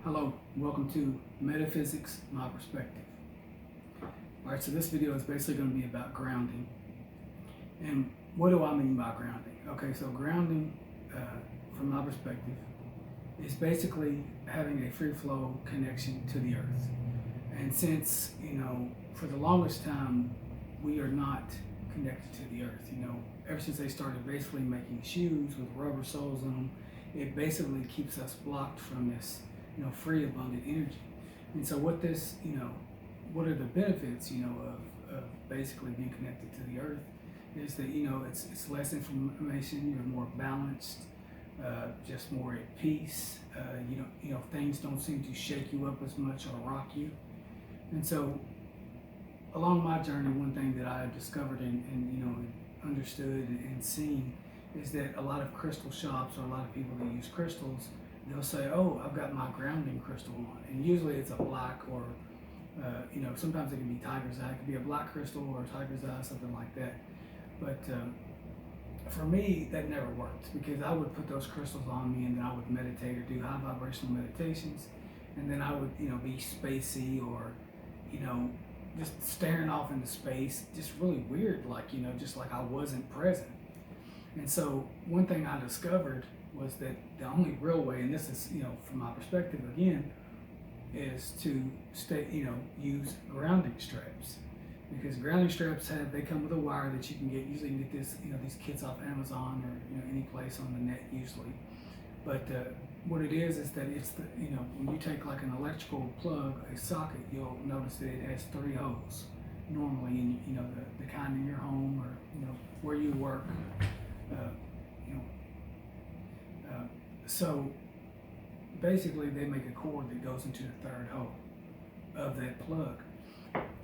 Hello, welcome to Metaphysics, My Perspective. Alright, so this video is basically going to be about grounding. And what do I mean by grounding? Okay, so grounding, from my perspective, is basically having a free flow connection to the earth. And since, for the longest time, we are not connected to the earth, ever since they started basically making shoes with rubber soles on them, it basically keeps us blocked from this free abundant energy. And so what this, what are the benefits, of basically being connected to the earth is that, it's less information, you're more balanced, just more at peace. Things don't seem to shake you up as much or rock you. And so along my journey, one thing that I have discovered and understood and seen is that a lot of crystal shops or a lot of people that use crystals, they'll say, "Oh, I've got my grounding crystal on," and usually it's a black or, sometimes it can be tiger's eye. It could be a black crystal or a tiger's eye, something like that. But for me, that never worked because I would put those crystals on me and then I would meditate or do high vibrational meditations, and then I would, be spacey or, just staring off into space, just really weird, like, just like I wasn't present. And so one thing I discovered was that the only real way, and this is, from my perspective again, is to use grounding straps. Because grounding straps they come with a wire that you can get. Usually you can get these kits off Amazon or any place on the net usually. But what it is that it's when you take like an electrical plug, a socket, you'll notice that it has 3 holes normally in the kind in your home or where you work. So basically they make a cord that goes into the 3rd hole of that plug.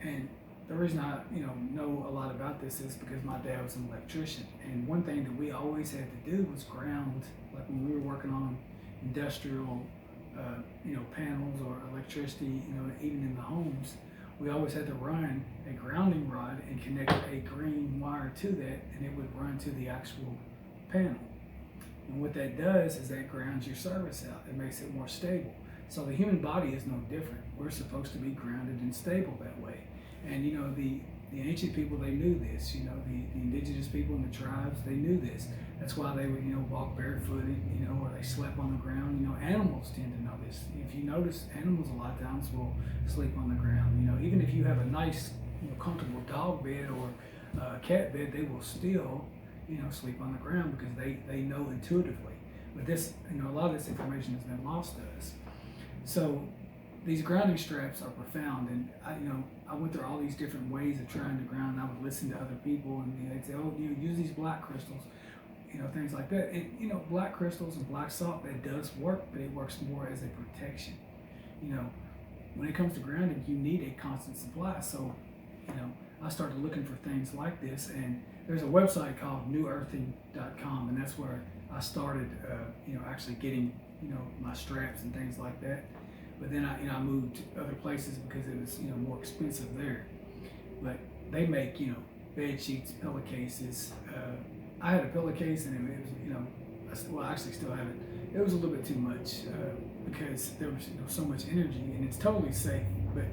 And the reason I know a lot about this is because my dad was an electrician, and one thing that we always had to do was ground, like when we were working on industrial panels or electricity, even in the homes, we always had to run a grounding rod and connect a green wire to that, and it would run to the actual panel. And what that does is that grounds your service out. It makes it more stable. So the human body is no different. We're supposed to be grounded and stable that way. And the ancient people, they knew this. The indigenous people and the tribes, they knew this. That's why they would walk barefooted, or they slept on the ground. Animals tend to know this. If you notice, animals a lot of times will sleep on the ground. Even if you have a nice, comfortable dog bed or cat bed, they will still sleep on the ground because they know intuitively. But this, a lot of this information has been lost to us. So these grounding straps are profound, and I went through all these different ways of trying to ground. I would listen to other people, and they'd say, "Oh, use these black crystals," things like that. And black crystals and black salt, that does work, but it works more as a protection. When it comes to grounding, you need a constant supply. So, I started looking for things like this, and there's a website called newearthing.com, and that's where I started, actually getting, my straps and things like that. But then I moved to other places because it was, more expensive there. But they make, bed sheets, pillowcases. I had a pillowcase and it was, I actually still have it. It was a little bit too much because there was, so much energy, and it's totally safe. But,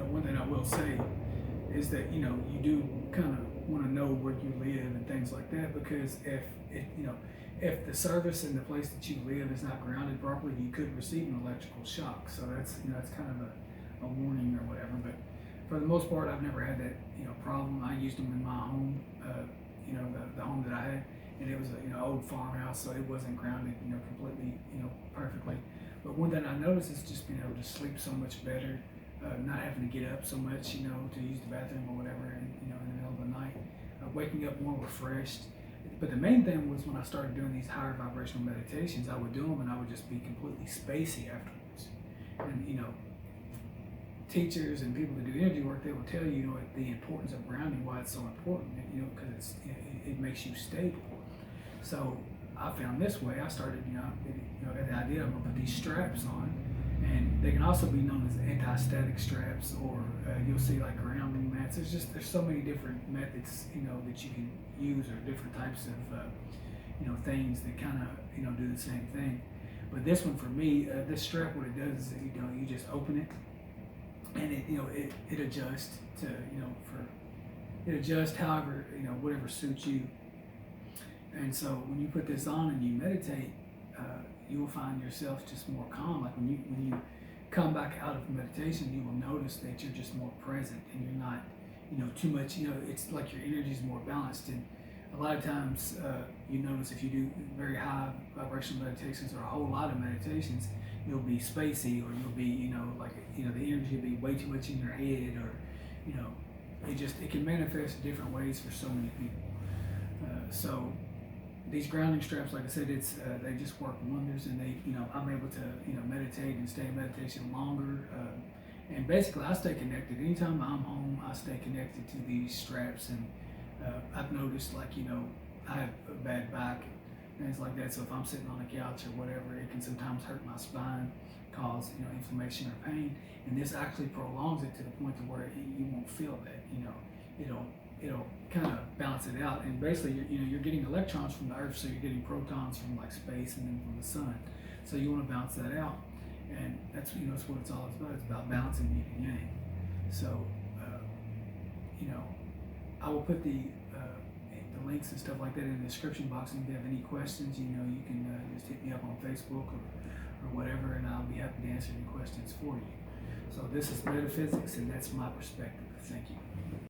one thing I will say is that, you do kind of want to know where you live and things like that, because if the service and the place that you live is not grounded properly, you could receive an electrical shock. So that's that's kind of a warning or whatever. But for the most part, I've never had that problem. I used them in my home, the home that I had, and it was a old farmhouse, so it wasn't grounded completely perfectly. But one thing I noticed is just being able to sleep so much better, not having to get up so much to use the bathroom or whatever, and, in the middle of the night, waking up more refreshed. But the main thing was when I started doing these higher vibrational meditations, I would do them and I would just be completely spacey afterwards. And teachers and people that do energy work, they will tell you, the importance of grounding, why it's so important, because it makes you stable. So I found this way. I started, got the idea, I'm gonna put these straps on, and they can also be known as anti-static straps, or you'll see like grounding mats. There's so many different methods, that you can use, or different types of, things that kind of, do the same thing. But this one for me, this strap, what it does is, you just open it, and it adjusts to, it adjusts however, whatever suits you. And so when you put this on and you meditate, you will find yourself just more calm. Like when you come back out of meditation, you will notice that you're just more present, and you're not, too much. It's like your energy is more balanced. And a lot of times, you notice if you do very high vibrational meditations or a whole lot of meditations, you'll be spacey, or you'll be, the energy will be way too much in your head, or, it can manifest different ways for so many people. So these grounding straps, like I said, they just work wonders, and I'm able to, meditate and stay in meditation longer. And basically, I stay connected. Anytime I'm home, I stay connected to these straps, and I've noticed, I have a bad back and things like that. So if I'm sitting on the couch or whatever, it can sometimes hurt my spine, cause inflammation or pain. And this actually prolongs it to the point to where you won't feel that. It'll kind of balance it out. And basically, you're getting electrons from the Earth, so you're getting protons from space and then from the sun. So you want to balance that out, and that's that's what it's all about. It's about balancing yin and yang. So I will put the links and stuff like that in the description box. And if you have any questions, you can just hit me up on Facebook or whatever, and I'll be happy to answer any questions for you. So this is Metaphysics, and that's my perspective. Thank you.